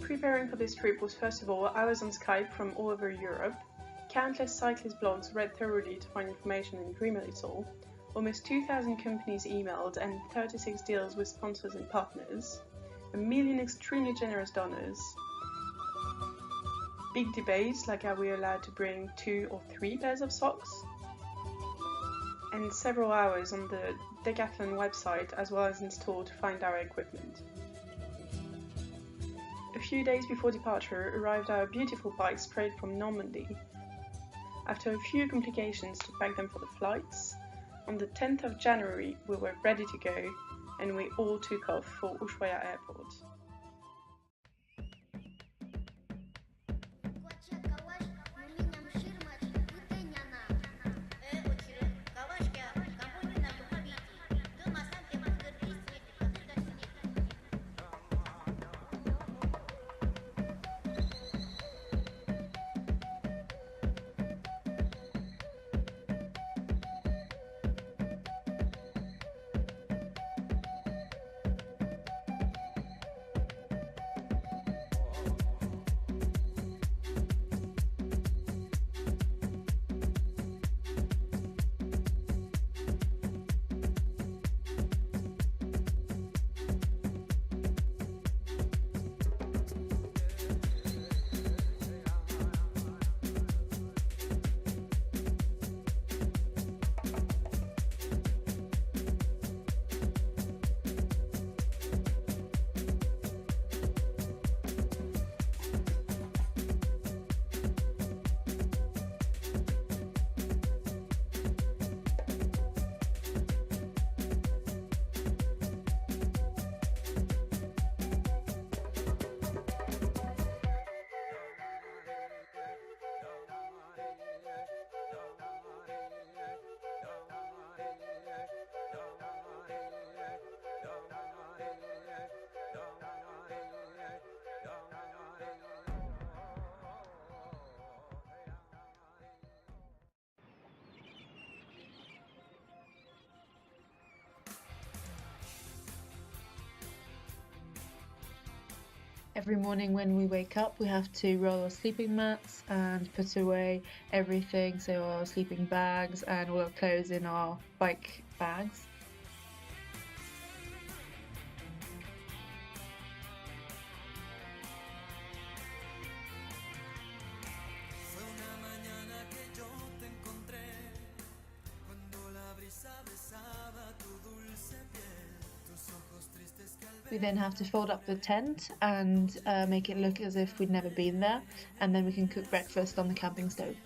Preparing for this trip was first of all, I was on Skype from all over Europe, countless cyclist blogs read thoroughly to find information and dream a little, almost 2,000 companies emailed and 36 deals with sponsors and partners, a million extremely generous donors, big debates like are we allowed to bring 2 or 3 pairs of socks, and several hours on the Decathlon website as well as in store to find our equipment. A few days before departure arrived our beautiful bikes straight from Normandy. After a few complications to pack them for the flights, on the 10th of January we were ready to go and we all took off for Ushuaïa airport. Every morning when we wake up, we have to roll our sleeping mats and put away everything, so our sleeping bags and all our clothes in our bike bags. We then have to fold up the tent and make it look as if we'd never been there, and then we can cook breakfast on the camping stove.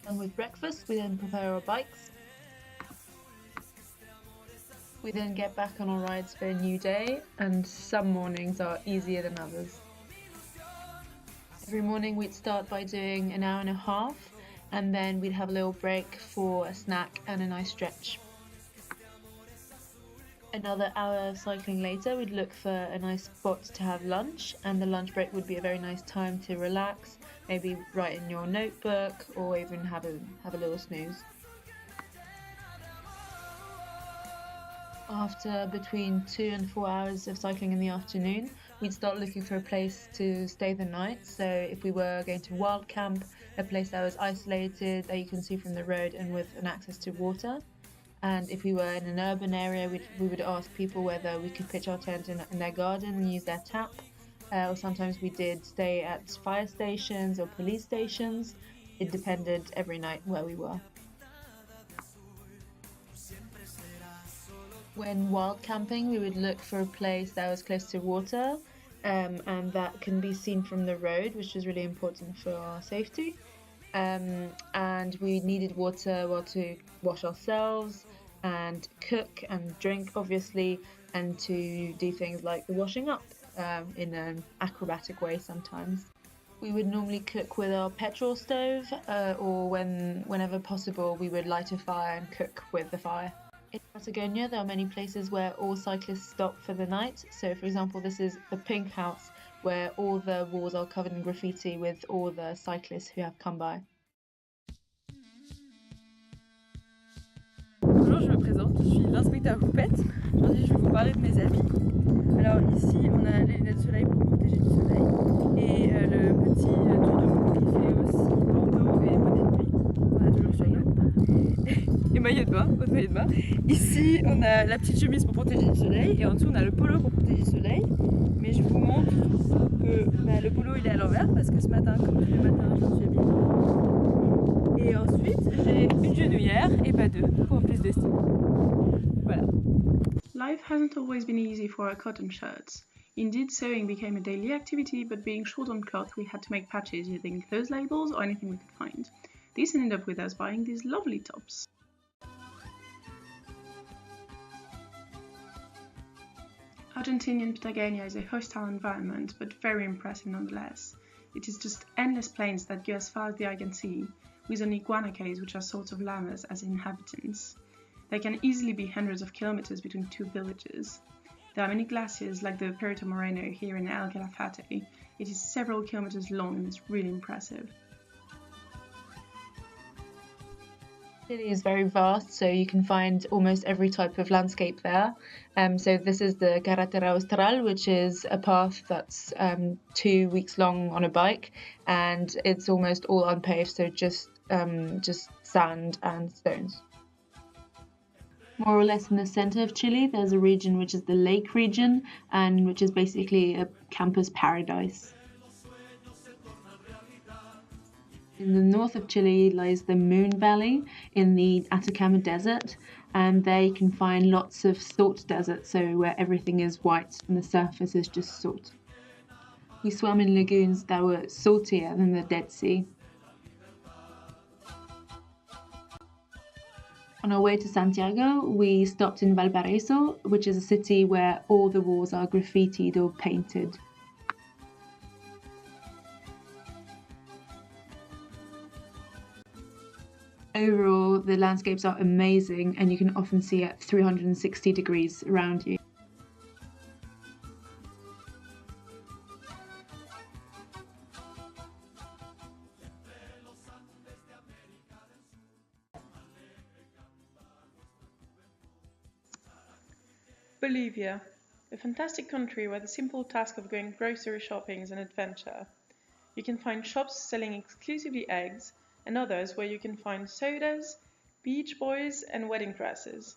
And with breakfast, we then prepare our bikes. We then get back on our rides for a new day, and some mornings are easier than others. Every morning we'd start by doing an hour and a half, and then we'd have a little break for a snack and a nice stretch. Another hour of cycling later, we'd look for a nice spot to have lunch, and the lunch break would be a very nice time to relax, maybe write in your notebook or even have a little snooze. After between 2 and 4 hours of cycling in the afternoon, we'd start looking for a place to stay the night. So if we were going to wild camp, a place that was isolated, that you can see from the road and with an access to water. And if we were in an urban area, we would ask people whether we could pitch our tent in their garden and use their tap. Or sometimes we did stay at fire stations or police stations. It depended every night where we were. When wild camping, we would look for a place that was close to water and that can be seen from the road, which is really important for our safety. And we needed water, well, to wash ourselves and cook and drink, obviously, and to do things like the washing up in an acrobatic way sometimes. We would normally cook with our petrol stove, or whenever possible, we would light a fire and cook with the fire. In Patagonia, there are many places where all cyclists stop for the night. So, for example, this is the Pink House, where all the walls are covered in graffiti with all the cyclists who have come by. inspecteur Poupette. Aujourd'hui, je vais vous parler de mes habits. Alors ici, on a les lunettes de soleil pour protéger du soleil et le petit tuto qui fait aussi bandeau et bonnet de nuit. On a toujours sur nous. Et maillot de bain, autre maillot de bain. Ici, on a la petite chemise pour protéger du soleil et en dessous, on a le polo pour protéger du soleil. Mais je vous montre que le polo il est à l'envers parce que ce matin, comme tous les matins, je me suis habillée. Et ensuite, j'ai une genouillère et pas deux pour plus de style. Voilà. Life hasn't always been easy for our cotton shirts. Indeed, sewing became a daily activity, but being short on cloth, we had to make patches using clothes labels or anything we could find. This ended up with us buying these lovely tops. Argentinian Patagonia is a hostile environment, but very impressive nonetheless. It is just endless plains that go as far as the eye can see, with only guanacos, which are sorts of llamas, as inhabitants. There can easily be hundreds of kilometers between two villages. There are many glaciers like the Perito Moreno here in El Calafate. It is several kilometers long and it's really impressive. Chile is very vast, so you can find almost every type of landscape there. So this is the Carretera Austral, which is a path that's 2 weeks long on a bike, and it's almost all unpaved, so just sand and stones. More or less in the center of Chile, there's a region which is the lake region, and which is basically a campus paradise. In the north of Chile lies the Moon Valley in the Atacama Desert, and there you can find lots of salt desert, so where everything is white and the surface is just salt. We swam in lagoons that were saltier than the Dead Sea. On our way to Santiago, we stopped in Valparaiso, which is a city where all the walls are graffitied or painted. Overall, the landscapes are amazing and you can often see at 360 degrees around you. Bolivia, a fantastic country where the simple task of going grocery shopping is an adventure. You can find shops selling exclusively eggs, and others where you can find sodas, beach boys and wedding dresses.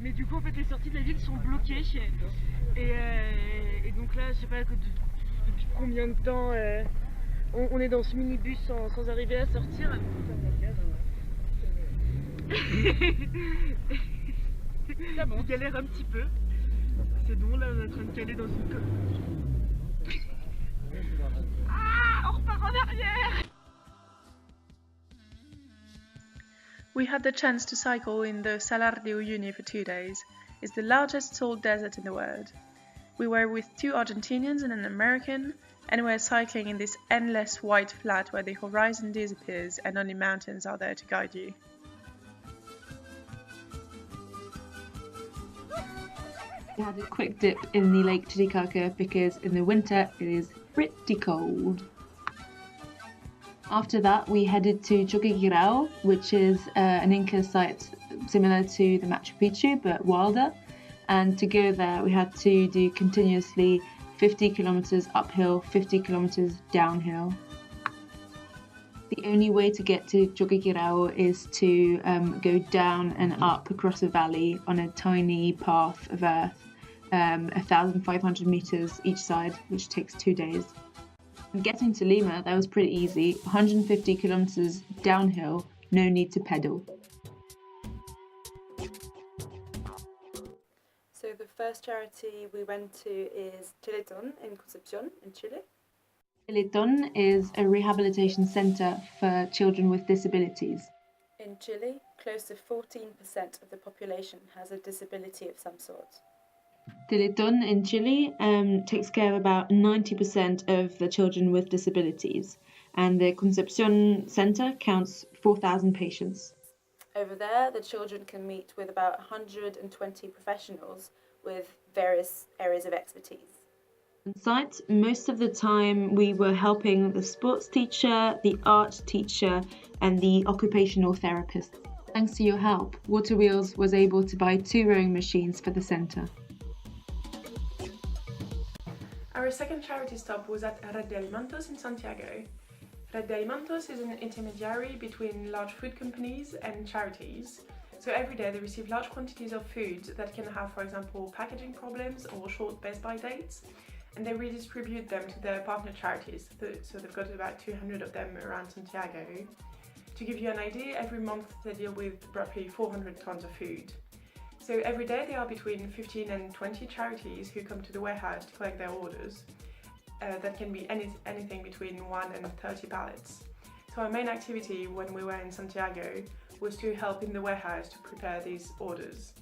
Mais du coup, en fait, les sorties de la ville sont bloquées. Et donc là, je sais pas depuis combien de temps on est dans ce minibus sans arriver à sortir. On galère un petit peu. C'est bon, là, on est en train de caler dans une... Ah, on repart en arrière! We had the chance to cycle in the Salar de Uyuni for 2 days. It's the largest salt desert in the world. We were with 2 Argentinians and an American, and we were cycling in this endless white flat where the horizon disappears and only mountains are there to guide you. We had a quick dip in the Lake Titicaca because in the winter it is pretty cold. After that, we headed to Choqquequirao, which is an Inca site similar to the Machu Picchu but wilder. And to go there, we had to do continuously 50 kilometers uphill, 50 kilometers downhill. The only way to get to Choqquequirao is to go down and up across a valley on a tiny path of earth, 1,500 meters each side, which takes 2 days. And getting to Lima, that was pretty easy. 150 kilometers downhill, no need to pedal. So the first charity we went to is Teleton in Concepcion in Chile. Teleton is a rehabilitation centre for children with disabilities. In Chile, close to 14% of the population has a disability of some sort. Teleton in Chile takes care of about 90% of the children with disabilities, and the Concepcion Centre counts 4,000 patients. Over there, the children can meet with about 120 professionals with various areas of expertise. On site, most of the time we were helping the sports teacher, the art teacher, and the occupational therapist. Thanks to your help, Water Wheels was able to buy 2 rowing machines for the centre. Our second charity stop was at Red de Alimentos in Santiago. Red de Alimentos is an intermediary between large food companies and charities. So every day they receive large quantities of food that can have, for example, packaging problems or short best by dates, and they redistribute them to their partner charities. So they've got about 200 of them around Santiago. To give you an idea, every month they deal with roughly 400 tons of food. So every day there are between 15 and 20 charities who come to the warehouse to collect their orders. That can be anything between 1 and 30 pallets. So our main activity when we were in Santiago was to help in the warehouse to prepare these orders.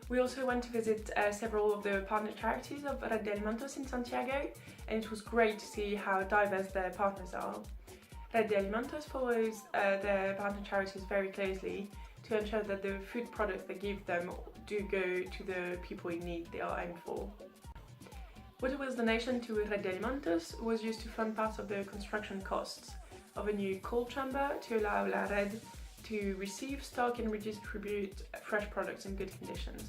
We also went to visit several of the partner charities of Red de Alimentos in Santiago, and it was great to see how diverse their partners are. Red de Alimentos follows their partner charities very closely to ensure that the food products they give them do go to the people in need they are aimed for. Water Wheels' donation to Red de Alimentos was used to fund part of the construction costs of a new cold chamber to allow La Red to receive, stock and redistribute fresh products in good conditions.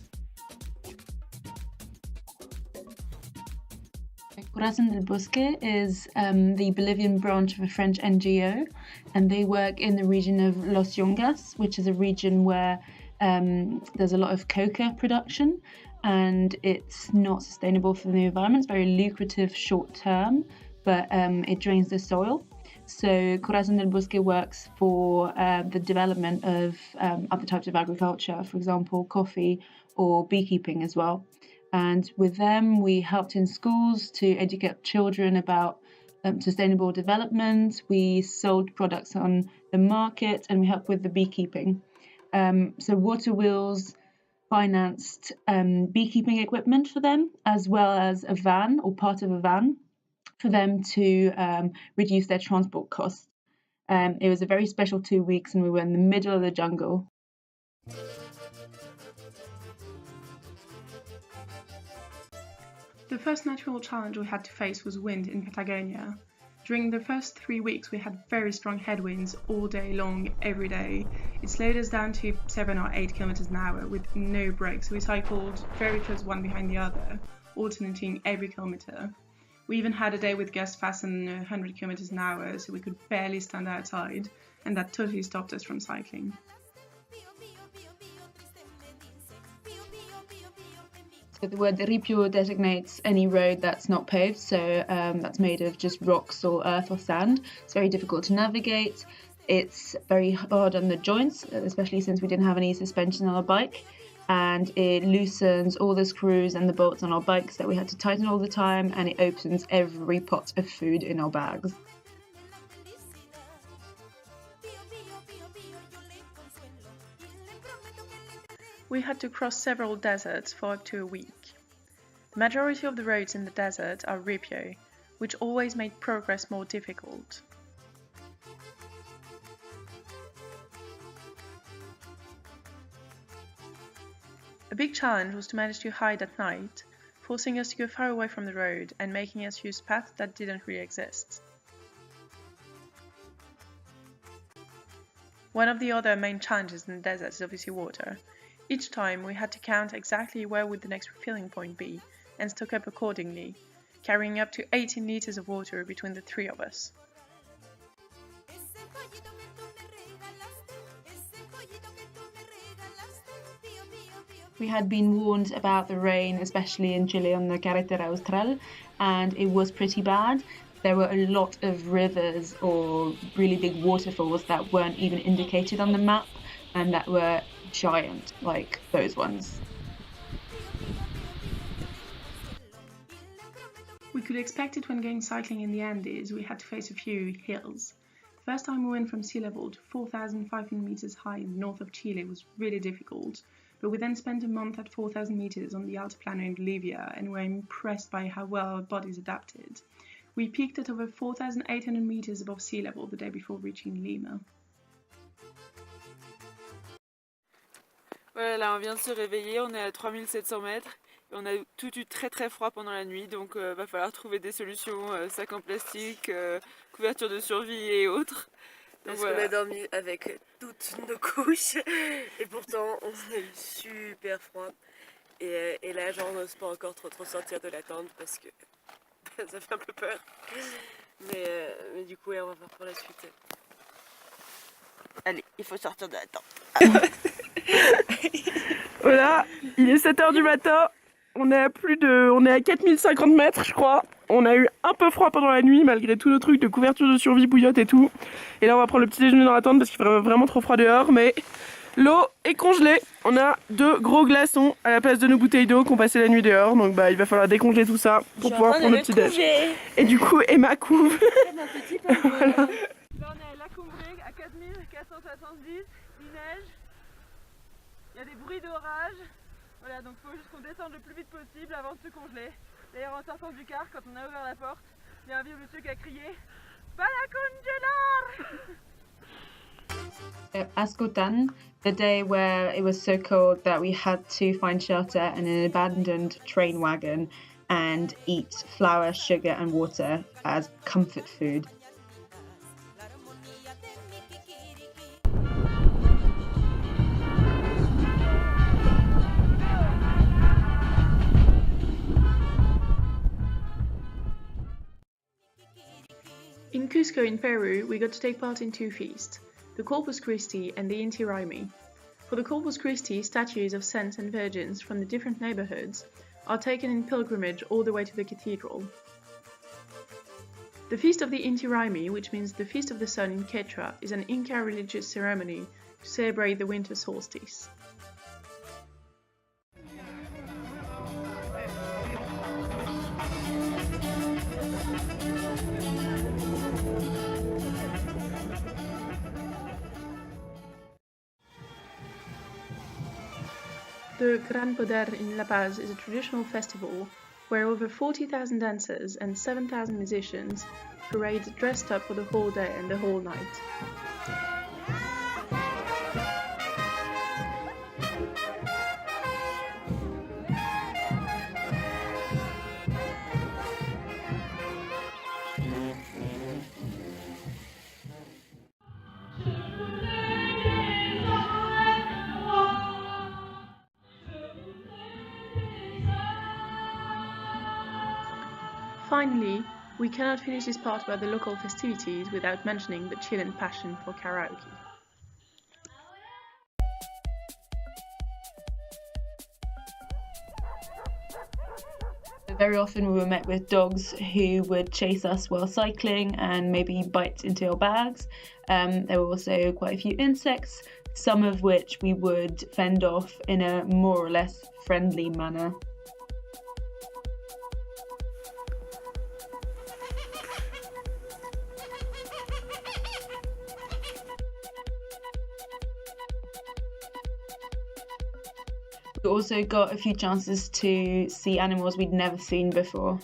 Corazón del Bosque is the Bolivian branch of a French NGO, and they work in the region of Los Yungas, which is a region where there's a lot of coca production, and it's not sustainable for the environment. It's very lucrative short term, but it drains the soil. So Corazón del Bosque works for the development of other types of agriculture, for example, coffee or beekeeping as well. And with them, we helped in schools to educate children about sustainable development. We sold products on the market, and we helped with the beekeeping. So Water Wheels financed beekeeping equipment for them, as well as a van or part of a van for them to reduce their transport costs. It was a very special 2 weeks, and we were in the middle of the jungle. The first natural challenge we had to face was wind in Patagonia. During the first 3 weeks we had very strong headwinds all day long, every day. It slowed us down to 7 or 8 kilometers an hour with no breaks. We cycled very close one behind the other, alternating every kilometer. We even had a day with gusts faster than 100 kilometers an hour, so we could barely stand outside, and that totally stopped us from cycling. So the word ripio designates any road that's not paved, so that's made of just rocks or earth or sand. It's very difficult to navigate. It's very hard on the joints, especially since we didn't have any suspension on our bike, and it loosens all the screws and the bolts on our bikes that we had to tighten all the time, and it opens every pot of food in our bags. We had to cross several deserts for up to a week. The majority of the roads in the desert are ripio, which always made progress more difficult. A big challenge was to manage to hide at night, forcing us to go far away from the road and making us use paths that didn't really exist. One of the other main challenges in the desert is obviously water. Each time we had to count exactly where would the next refilling point be and stock up accordingly, carrying up to 18 liters of water between the 3 of us. We had been warned about the rain, especially in Chile on the Carretera Austral, and it was pretty bad. There were a lot of rivers or really big waterfalls that weren't even indicated on the map, and that were giant, like those ones. We could expect it when going cycling in the Andes. We had to face a few hills. The first time we went from sea level to 4,500 meters high in the north of Chile was really difficult, but we then spent a month at 4,000 meters on the Altiplano in Bolivia and were impressed by how well our bodies adapted. We peaked at over 4,800 meters above sea level the day before reaching Lima. Voilà, là on vient de se réveiller, on est à 3700 mètres et on a tout eu très très froid pendant la nuit, donc va falloir trouver des solutions, sacs en plastique, couverture de survie et autres. Parce qu'on a dormi avec toutes nos couches et pourtant on a eu super froid. Et là genre on n'ose pas encore trop sortir de la tente parce que ça fait un peu peur. Mais du coup ouais, on va voir pour la suite. Allez, il faut sortir de la tente. Voilà, il est 7h du matin, on est à 4050 mètres je crois. On a eu un peu froid pendant la nuit malgré tous nos trucs de couverture de survie, bouillotte et tout. Et là on va prendre le petit déjeuner dans la tente parce qu'il fait vraiment trop froid dehors, mais l'eau est congelée. On a 2 gros glaçons à la place de nos bouteilles d'eau qu'on passait la nuit dehors, donc il va falloir décongeler tout ça pour pouvoir prendre le petit déj. Et du coup Emma couve. Voilà. Là on est à la Combrée à 4470, il neige, il y a des bruits d'orage, voilà donc il faut juste qu'on descende le plus vite possible avant de se congeler. D'ailleurs en sortant du car, quand on a ouvert la porte, il y a un vieux monsieur qui a crié « Pas la congelar !» Ascotan, the day where it was so cold that we had to find shelter in an abandoned train wagon and eat flour, sugar and water as comfort food. In Cusco in Peru, we got to take part in 2 feasts, the Corpus Christi and the Inti Raymi. For the Corpus Christi, statues of saints and virgins from the different neighborhoods are taken in pilgrimage all the way to the cathedral. The Feast of the Inti Raymi, which means the Feast of the Sun in Quechua, is an Inca religious ceremony to celebrate the winter solstice. The Gran Poder in La Paz is a traditional festival where over 40,000 dancers and 7,000 musicians parade dressed up for the whole day and the whole night. Finally, we cannot finish this part about the local festivities without mentioning the Chilean passion for karaoke. Very often we were met with dogs who would chase us while cycling and maybe bite into our bags. There were also quite a few insects, some of which we would fend off in a more or less friendly manner. We also got a few chances to see animals we'd never seen before.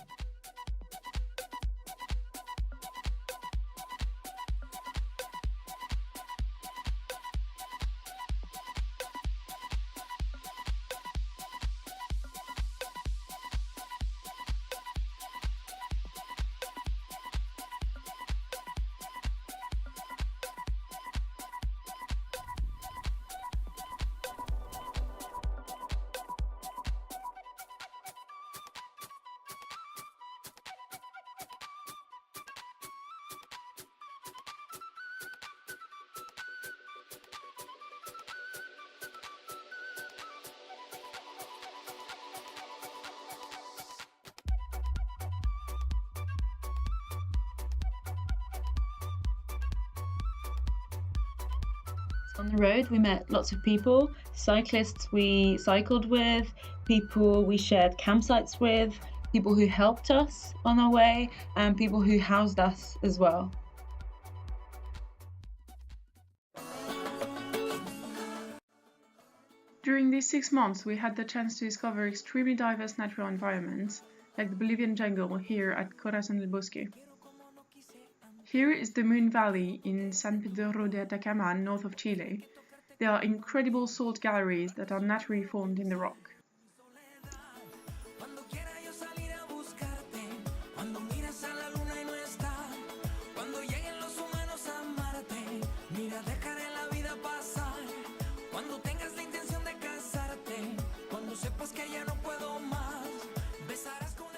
On the road we met lots of people, cyclists we cycled with, people we shared campsites with, people who helped us on our way, and people who housed us as well. During these 6 months, we had the chance to discover extremely diverse natural environments, like the Bolivian jungle here at Corazón del Bosque. Here is the Moon Valley in San Pedro de Atacama, north of Chile, They are incredible salt galleries that are naturally formed in the rock.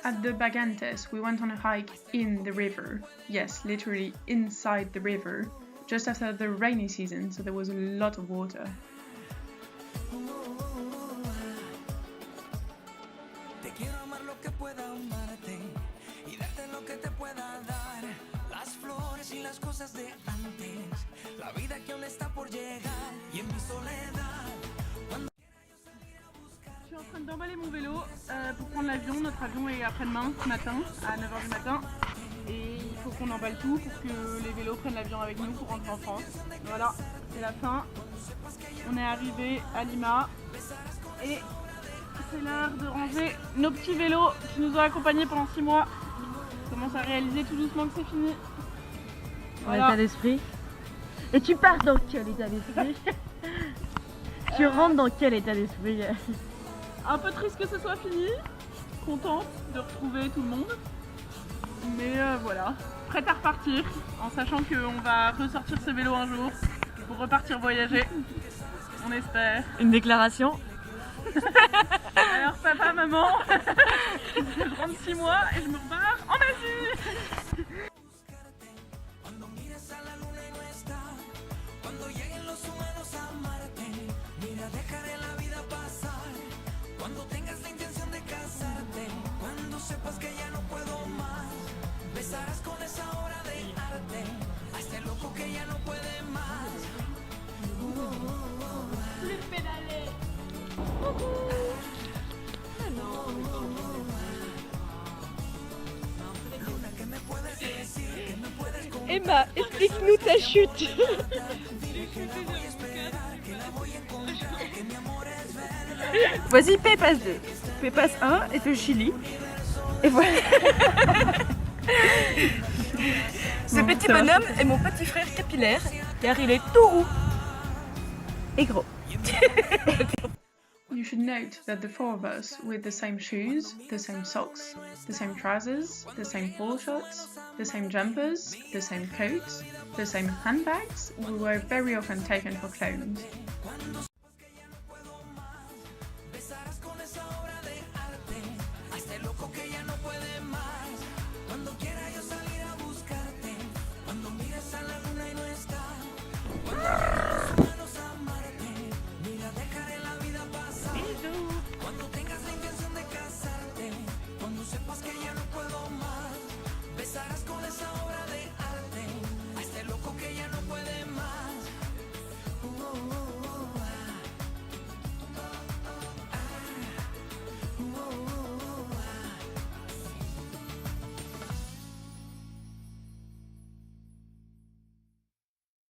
At the Bagantes, we went on a hike in the river. Yes, literally inside the river, just after the rainy season, so there was a lot of water. Je suis en train d'emballer mon vélo pour prendre l'avion. Notre avion est après-demain matin, à 9h du matin. Et il faut qu'on emballe tout pour que les vélos prennent l'avion avec nous pour rentrer en France. Voilà, c'est la fin. On est arrivé à Lima. Et c'est l'heure de ranger nos petits vélos qui nous ont accompagnés pendant 6 mois. On commence à réaliser tout doucement que c'est fini. Voilà. État d'esprit. Et tu pars dans quel état d'esprit? Tu rentres dans quel état d'esprit? Un peu triste que ce soit fini, contente de retrouver tout le monde, mais voilà, prête à repartir, en sachant qu'on va ressortir ce vélo un jour pour repartir voyager, on espère. Une déclaration? Alors papa, maman, je rentre 6 mois et je me repars en Asie. Emma, explique-nous ta chute. Voici P passe 2. P passe 1 est au Chili. Et voilà. Ce petit bonhomme est mon petit frère capillaire car il est tout roux et gros. You should note that the 4 of us, with the same shoes, the same socks, the same trousers, the same polo shirts, the same jumpers, the same coats, the same handbags, we were very often taken for clones.